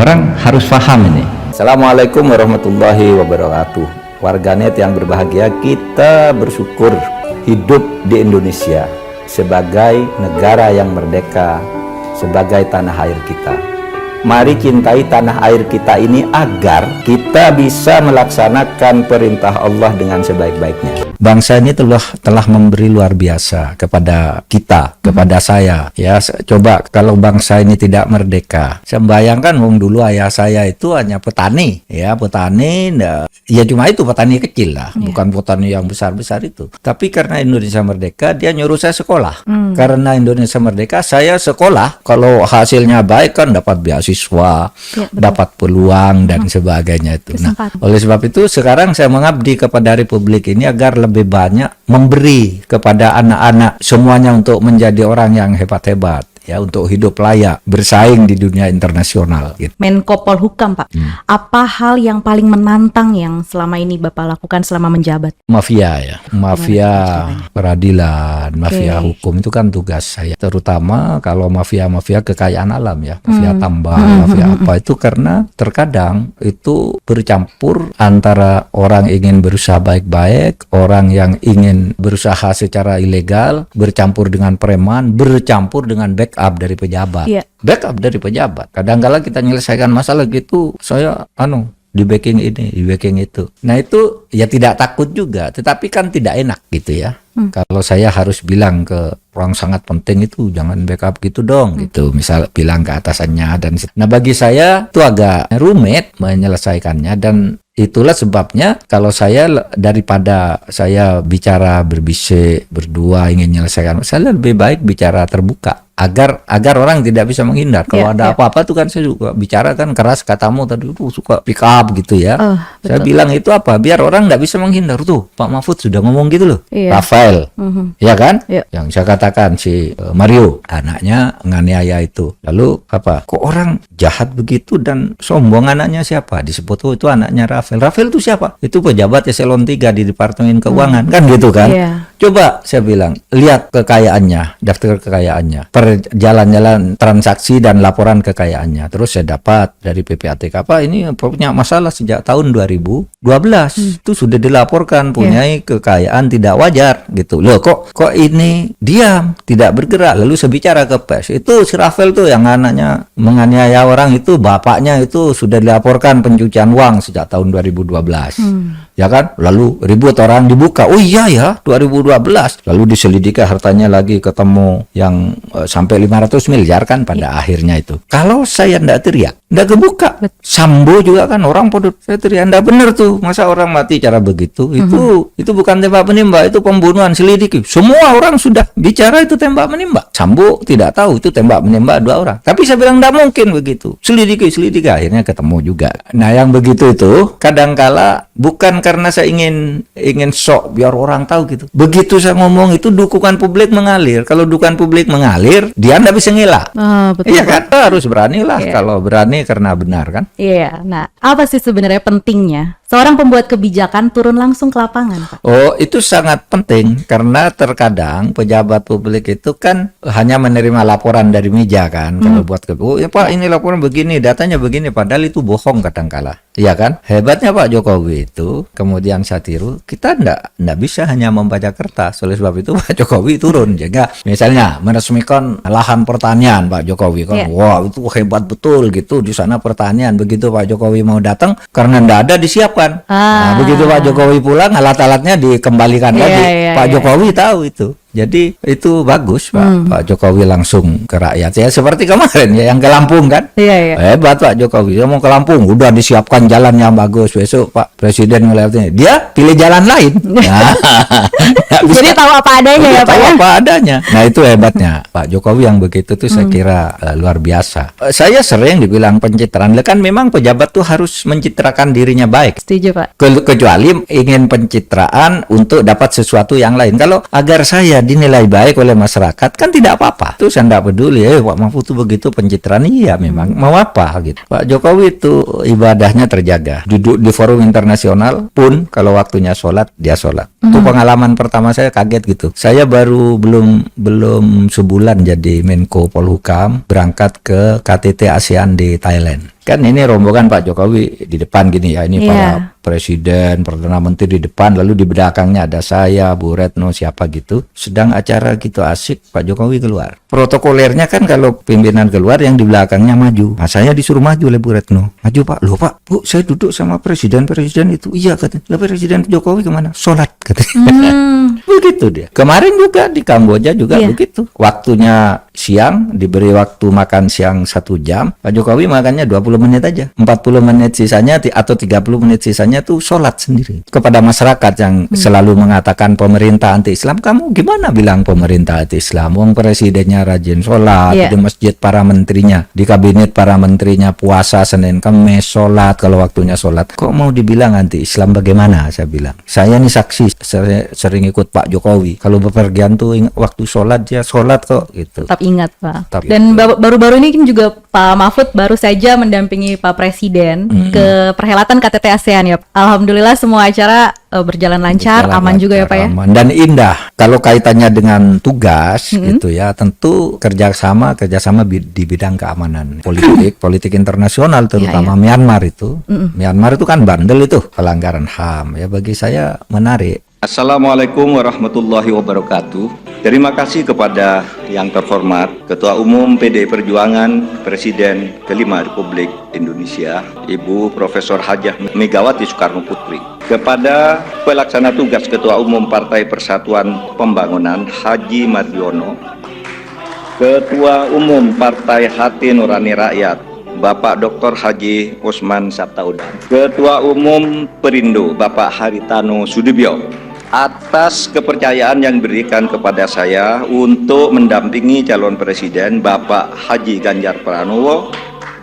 Orang harus paham ini. Assalamualaikum warahmatullahi wabarakatuh. Warganet yang berbahagia, kita bersyukur hidup di Indonesia sebagai negara yang merdeka, sebagai tanah air kita. Mari cintai tanah air kita ini agar kita bisa melaksanakan perintah Allah dengan sebaik-baiknya. Bangsa ini telah memberi luar biasa kepada kita, kepada saya. Ya, coba kalau bangsa ini tidak merdeka, saya bayangkan dulu ayah saya itu hanya petani, ya petani, ya cuma itu petani kecil lah, bukan petani yang besar-besar itu. Tapi karena Indonesia merdeka, dia nyuruh saya sekolah. Karena Indonesia merdeka, saya sekolah. Kalau hasilnya baik kan dapat beasiswa, dapat peluang dan sebagainya itu. Nah, oleh sebab itu sekarang saya mengabdi kepada Republik ini agar lebih banyak memberi kepada anak-anak semuanya untuk menjadi orang yang hebat-hebat, ya, untuk hidup layak, bersaing di dunia internasional gitu. Menko Polhukam, Pak. Apa hal yang paling menantang yang selama ini Bapak lakukan selama menjabat? Mafia, ya. Mafia peradilan, mafia hukum itu kan tugas saya. Terutama kalau mafia-mafia kekayaan alam, ya. Mafia tambang, mafia apa itu, karena terkadang itu bercampur antara orang ingin berusaha baik-baik, orang yang ingin berusaha secara ilegal, bercampur dengan preman, bercampur dengan backup dari pejabat. Backup dari pejabat. Kadang-kala kita menyelesaikan masalah gitu, saya di backing ini, di backing itu. Nah itu ya tidak takut juga, tetapi kan tidak enak gitu ya. Kalau saya harus bilang ke orang sangat penting itu, jangan backup gitu dong gitu. Misal bilang ke atasannya nah bagi saya itu agak rumit menyelesaikannya, dan itulah sebabnya kalau saya, daripada saya bicara berbisik berdua ingin menyelesaikan, saya lebih baik bicara terbuka agar orang tidak bisa menghindar. Kalau ada apa-apa tuh kan saya juga bicara kan keras, katamu tadi itu suka pick up gitu ya. Saya bilang itu apa? Biar orang tidak bisa menghindar. Tuh Pak Mahfud sudah ngomong gitu loh. Rafael, ya kan? Yang saya katakan si Mario anaknya nganiaya itu. Lalu apa? Kok orang jahat begitu dan sombong? Anaknya siapa? Disebut itu anaknya Rafael. Rafael itu siapa? Itu pejabat eselon 3 di Departemen Keuangan, kan gitu kan? Coba saya bilang, lihat kekayaannya, daftar kekayaannya, perjalanan transaksi dan laporan kekayaannya. Terus saya dapat dari PPATK, Pak ini punya masalah sejak tahun 2012. Itu sudah dilaporkan punya kekayaan tidak wajar gitu. Loh kok ini diam, tidak bergerak. Lalu saya bicara ke pers, itu si Rafael tuh yang anaknya menganiaya orang itu, bapaknya itu sudah dilaporkan pencucian uang sejak tahun 2012. Ya kan? Lalu ribut orang dibuka. Oh iya ya, 2012. Lalu diselidiki hartanya lagi, ketemu yang sampai 500 miliar kan pada akhirnya itu. Kalau saya ndak teriak, ndak kebuka. Sambo juga kan orang pada saya teriak, ndak bener tuh. Masa orang mati cara begitu? Itu bukan tembak menembak, itu pembunuhan, selidiki. Semua orang sudah bicara itu tembak menembak. Sambo tidak tahu itu tembak menembak 2 orang. Tapi saya bilang ndak mungkin begitu. Selidiki, akhirnya ketemu juga. Nah, yang begitu itu kadangkala bukan karena saya ingin sok biar orang tahu gitu. Begitu saya ngomong itu dukungan publik mengalir. Kalau dukungan publik mengalir, dia nggak bisa ngelak. Betul. Iya kan? Harus beranilah. Kalau berani karena benar kan? Iya. Nah, apa sih sebenarnya pentingnya seorang pembuat kebijakan turun langsung ke lapangan, Pak? Oh, itu sangat penting karena terkadang pejabat publik itu kan hanya menerima laporan dari meja kan. Kalau buat ya Pak ini laporan begini, datanya begini, padahal itu bohong kadangkala. Iya kan? Hebatnya Pak Jokowi itu, kemudian saya tiru, kita nggak bisa hanya membaca kertas. Oleh sebab itu Pak Jokowi turun. Jaga misalnya meresmikan lahan pertanian Pak Jokowi kan, wah itu hebat betul gitu, di sana pertanian. Begitu Pak Jokowi mau datang, karena nggak ada disiapkan. Nah, begitu Pak Jokowi pulang, alat-alatnya dikembalikan lagi. Pak Jokowi tahu itu. Jadi itu bagus Pak Jokowi langsung ke rakyat. Ya seperti kemarin ya yang ke Lampung kan. Hebat Pak Jokowi. Dia mau ke Lampung, udah disiapkan jalan yang bagus. Besok Pak Presiden ngeliatnya, dia pilih jalan lain. Nah, jadi tahu apa adanya ya Pak. Tahu apa adanya. Nah itu hebatnya Pak Jokowi yang begitu tuh saya kira luar biasa. Saya sering dibilang pencitraan. Kan memang pejabat tuh harus mencitrakan dirinya baik. Setuju Pak. Kecuali ingin pencitraan untuk dapat sesuatu yang lain. Kalau agar saya dinilai baik oleh masyarakat kan tidak apa-apa. Itu saya tidak peduli. Pak Mahfud itu begitu pencitraan, iya memang mau apa gitu. Pak Jokowi itu ibadahnya terjaga. Duduk di forum internasional pun kalau waktunya sholat dia sholat. Itu pengalaman pertama saya, kaget gitu. Saya baru belum sebulan jadi Menko Polhukam, berangkat ke KTT ASEAN di Thailand. Kan ini rombongan Pak Jokowi di depan gini ya, ini Iya. para presiden, perdana menteri di depan, lalu di belakangnya ada saya, Bu Retno, siapa gitu. Sedang acara gitu asik, Pak Jokowi keluar. Protokolernya kan kalau pimpinan keluar, yang di belakangnya maju. Nah, saya disuruh maju oleh Bu Retno. Maju Pak, loh Pak, Bu, saya duduk sama presiden itu. Iya katanya. Lah Presiden Jokowi kemana? Sholat katanya. Begitu dia. Kemarin juga di Kamboja juga Iya. begitu. Waktunya siang, diberi waktu makan siang 1 jam. Pak Jokowi makannya 20 menit aja. 40 menit sisanya atau 30 menit sisanya tuh sholat sendiri. Kepada masyarakat yang selalu mengatakan pemerintah anti-Islam, kamu gimana bilang pemerintah anti-Islam? Wong presidennya rajin sholat, Iya. di masjid para menterinya, di kabinet para menterinya puasa Senin Kamis sholat kalau waktunya sholat. Kok mau dibilang anti-Islam bagaimana? Saya bilang. Saya nih saksi, saya sering ikut Pak Jokowi. Kalau bepergian tuh waktu sholat dia sholat kok gitu. Tetap ingat Pak. Tetap Dan ingat. baru-baru ini kan juga Pak Mahfud baru saja mendampingi Pak Presiden ke perhelatan KTT ASEAN ya. Alhamdulillah semua acara berjalan lancar, Berjalan aman juga ya lancar, Pak ya. aman. Dan indah. Kalau kaitannya dengan tugas gitu ya, tentu kerjasama di bidang keamanan politik internasional, terutama Myanmar itu. Myanmar itu kan bandel itu pelanggaran HAM ya, bagi saya menarik. Assalamualaikum warahmatullahi wabarakatuh. Terima kasih kepada yang terhormat Ketua Umum PDI Perjuangan Presiden kelima Republik Indonesia, Ibu Profesor Hajah Megawati Soekarno Putri. Kepada pelaksana tugas Ketua Umum Partai Persatuan Pembangunan Haji Mardiono, Ketua Umum Partai Hati Nurani Rakyat Bapak Dr. Haji Usman Sabtaudang, Ketua Umum Perindo Bapak Haritano Sudibyo, atas kepercayaan yang diberikan kepada saya untuk mendampingi calon presiden Bapak Haji Ganjar Pranowo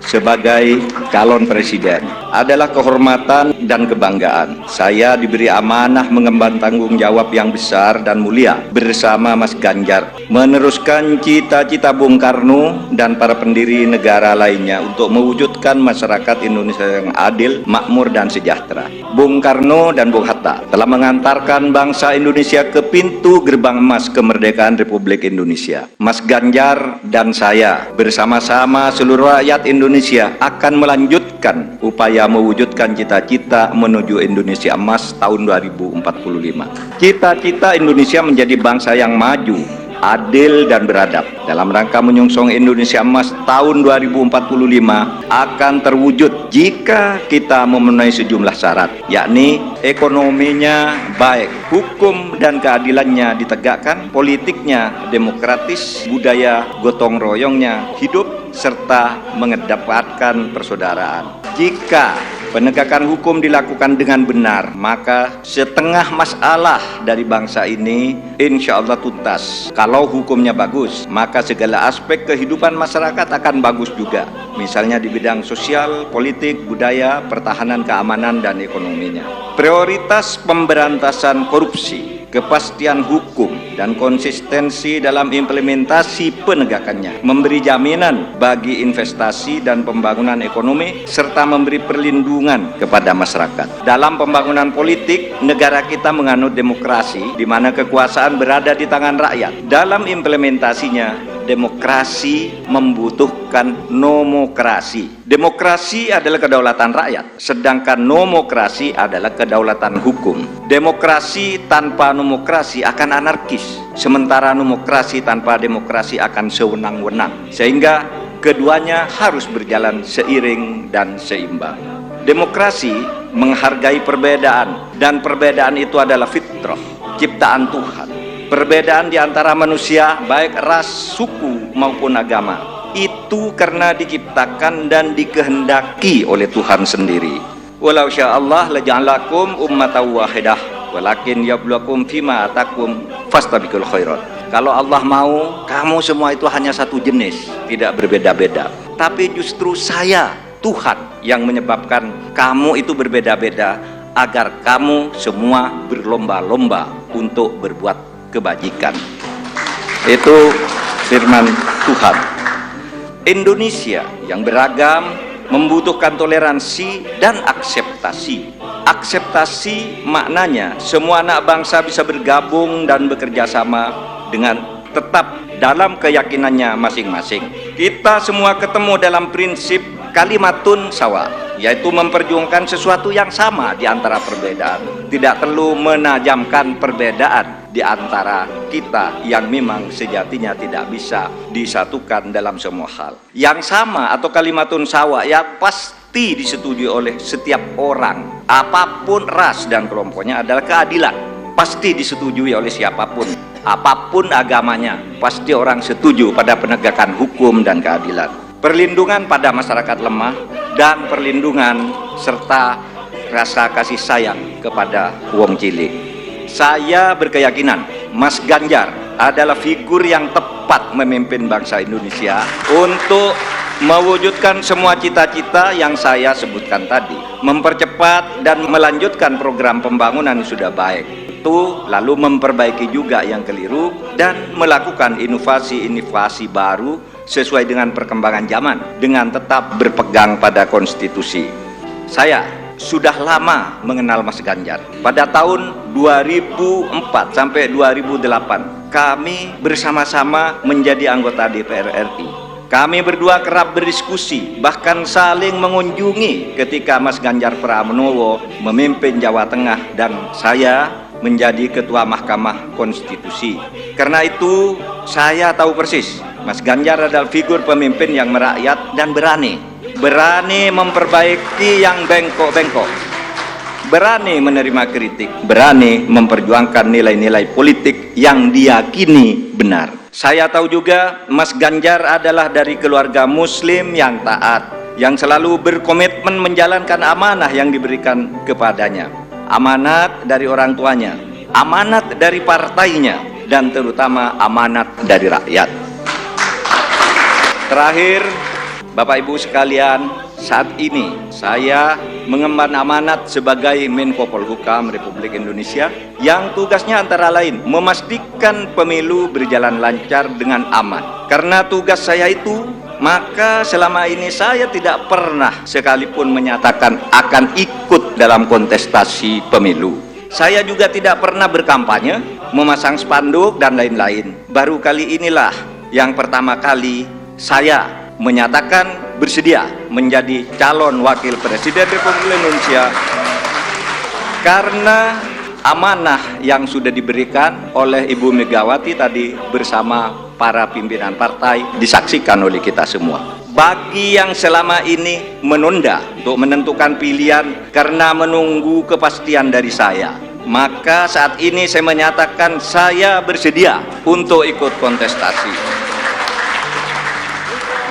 sebagai calon presiden. Adalah kehormatan dan kebanggaan. Saya diberi amanah mengemban tanggung jawab yang besar dan mulia bersama Mas Ganjar, meneruskan cita-cita Bung Karno dan para pendiri negara lainnya untuk mewujudkan masyarakat Indonesia yang adil, makmur dan sejahtera. Bung Karno dan Bung Hatta telah mengantarkan bangsa Indonesia ke pintu gerbang emas kemerdekaan Republik Indonesia. Mas Ganjar dan saya bersama-sama seluruh rakyat Indonesia akan melanjutkan upaya mewujudkan cita-cita menuju Indonesia emas tahun 2045. Cita-cita Indonesia menjadi bangsa yang maju, adil dan beradab dalam rangka menyongsong Indonesia emas tahun 2045 akan terwujud jika kita memenuhi sejumlah syarat, yakni ekonominya baik, hukum dan keadilannya ditegakkan, politiknya demokratis, budaya gotong royongnya hidup, serta mengedepankan persaudaraan. Jika penegakan hukum dilakukan dengan benar, maka setengah masalah dari bangsa ini insya Allah tuntas. Kalau hukumnya bagus, maka segala aspek kehidupan masyarakat akan bagus juga. Misalnya di bidang sosial, politik, budaya, pertahanan, keamanan, dan ekonominya. Prioritas pemberantasan korupsi, kepastian hukum, dan konsistensi dalam implementasi penegakannya, memberi jaminan bagi investasi dan pembangunan ekonomi, serta memberi perlindungan kepada masyarakat. Dalam pembangunan politik, negara kita menganut demokrasi, di mana kekuasaan berada di tangan rakyat. Dalam implementasinya, demokrasi membutuhkan nomokrasi. Demokrasi adalah kedaulatan rakyat, sedangkan nomokrasi adalah kedaulatan hukum. Demokrasi tanpa nomokrasi akan anarkis, sementara nomokrasi tanpa demokrasi akan sewenang-wenang. Sehingga keduanya harus berjalan seiring dan seimbang. Demokrasi menghargai perbedaan, dan perbedaan itu adalah fitrah, ciptaan Tuhan. Perbedaan di antara manusia, baik ras, suku maupun agama, itu karena diciptakan dan dikehendaki oleh Tuhan sendiri. Walau sya'allah laja'alakum ummatan wahidah walakin yabluwakum fima atakum fastabiqul khairat. Kalau Allah mau, kamu semua itu hanya satu jenis, tidak berbeda-beda. Tapi justru saya, Tuhan, yang menyebabkan kamu itu berbeda-beda, agar kamu semua berlomba-lomba untuk berbuat kebajikan. Itu firman Tuhan. Indonesia yang beragam membutuhkan toleransi dan akseptasi. Akseptasi maknanya semua anak bangsa bisa bergabung dan bekerja sama dengan tetap dalam keyakinannya masing-masing. Kita semua ketemu dalam prinsip kalimatun sawa, yaitu memperjuangkan sesuatu yang sama di antara perbedaan. Tidak perlu menajamkan perbedaan di antara kita yang memang sejatinya tidak bisa disatukan dalam semua hal. Yang sama atau kalimatun sawa ya pasti disetujui oleh setiap orang, apapun ras dan kelompoknya, adalah keadilan. Pasti disetujui oleh siapapun, apapun agamanya, pasti orang setuju pada penegakan hukum dan keadilan. Perlindungan pada masyarakat lemah dan perlindungan serta rasa kasih sayang kepada wong cilik. Saya berkeyakinan Mas Ganjar adalah figur yang tepat memimpin bangsa Indonesia untuk mewujudkan semua cita-cita yang saya sebutkan tadi, mempercepat dan melanjutkan program pembangunan yang sudah baik itu, lalu memperbaiki juga yang keliru dan melakukan inovasi-inovasi baru sesuai dengan perkembangan zaman dengan tetap berpegang pada konstitusi. Saya sudah lama mengenal Mas Ganjar. Pada tahun 2004 sampai 2008 kami bersama-sama menjadi anggota DPR RI. Kami berdua kerap berdiskusi, bahkan saling mengunjungi ketika Mas Ganjar Pranowo memimpin Jawa Tengah dan saya menjadi Ketua Mahkamah Konstitusi. Karena itu saya tahu persis Mas Ganjar adalah figur pemimpin yang merakyat dan berani memperbaiki yang bengkok-bengkok, berani menerima kritik, berani memperjuangkan nilai-nilai politik yang diyakini benar. Saya tahu juga Mas Ganjar adalah dari keluarga muslim yang taat, yang selalu berkomitmen menjalankan amanah yang diberikan kepadanya. Amanat dari orang tuanya, amanat dari partainya, dan terutama amanat dari rakyat. Terakhir, Bapak Ibu sekalian, saat ini saya mengemban amanat sebagai Menko Polhukam Republik Indonesia yang tugasnya antara lain memastikan pemilu berjalan lancar dengan aman. Karena tugas saya itu, maka selama ini saya tidak pernah sekalipun menyatakan akan ikut dalam kontestasi pemilu. Saya juga tidak pernah berkampanye, memasang spanduk dan lain-lain. Baru kali inilah yang pertama kali saya menyatakan bersedia menjadi calon wakil presiden Republik Indonesia karena amanah yang sudah diberikan oleh Ibu Megawati tadi bersama para pimpinan partai disaksikan oleh kita semua. Bagi yang selama ini menunda untuk menentukan pilihan karena menunggu kepastian dari saya, maka saat ini saya menyatakan saya bersedia untuk ikut kontestasi.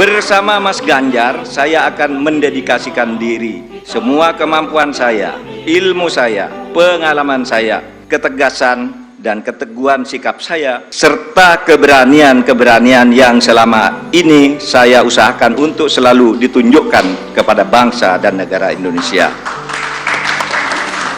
Bersama Mas Ganjar, saya akan mendedikasikan diri, semua kemampuan saya, ilmu saya, pengalaman saya, ketegasan dan keteguhan sikap saya, serta keberanian-keberanian yang selama ini saya usahakan untuk selalu ditunjukkan kepada bangsa dan negara Indonesia.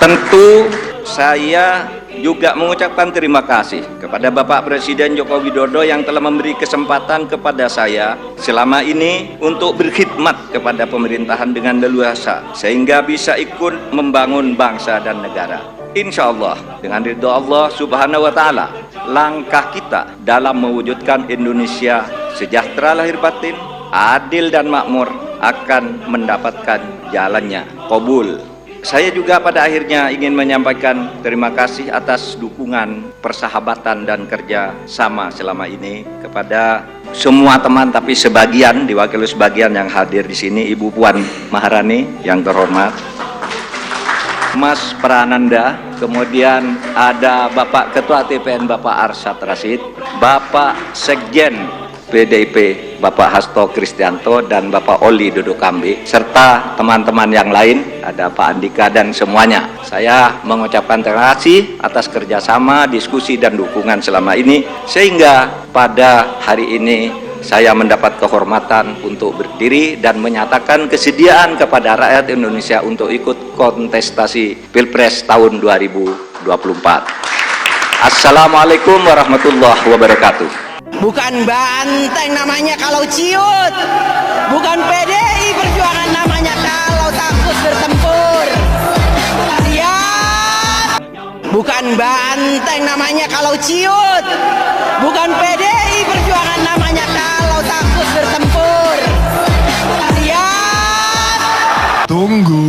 Tentu saya juga mengucapkan terima kasih kepada Bapak Presiden Joko Widodo yang telah memberi kesempatan kepada saya selama ini untuk berkhidmat kepada pemerintahan dengan leluasa sehingga bisa ikut membangun bangsa dan negara. Insya Allah dengan ridho Allah Subhanahu wa Ta'ala, langkah kita dalam mewujudkan Indonesia sejahtera lahir batin, adil dan makmur akan mendapatkan jalannya. Qabul. Saya juga pada akhirnya ingin menyampaikan terima kasih atas dukungan, persahabatan dan kerja sama selama ini kepada semua teman, tapi sebagian diwakili sebagian yang hadir di sini, Ibu Puan Maharani yang terhormat, Mas Prananda, kemudian ada Bapak Ketua TPN Bapak Arsyad Rashid, Bapak Sekjen PDIP Bapak Hasto Kristianto dan Bapak Oli Dodo Kambi, serta teman-teman yang lain, ada Pak Andika dan semuanya. Saya mengucapkan terima kasih atas kerjasama, diskusi dan dukungan selama ini, sehingga pada hari ini saya mendapat kehormatan untuk berdiri dan menyatakan kesediaan kepada rakyat Indonesia untuk ikut kontestasi Pilpres tahun 2024. Assalamualaikum warahmatullahi wabarakatuh. Bukan banteng namanya kalau ciut, bukan PDI Perjuangan namanya kalau takut bertempur. Siap. Bukan banteng namanya kalau ciut, bukan PDI Perjuangan namanya kalau takut bertempur. Siap. tunggu.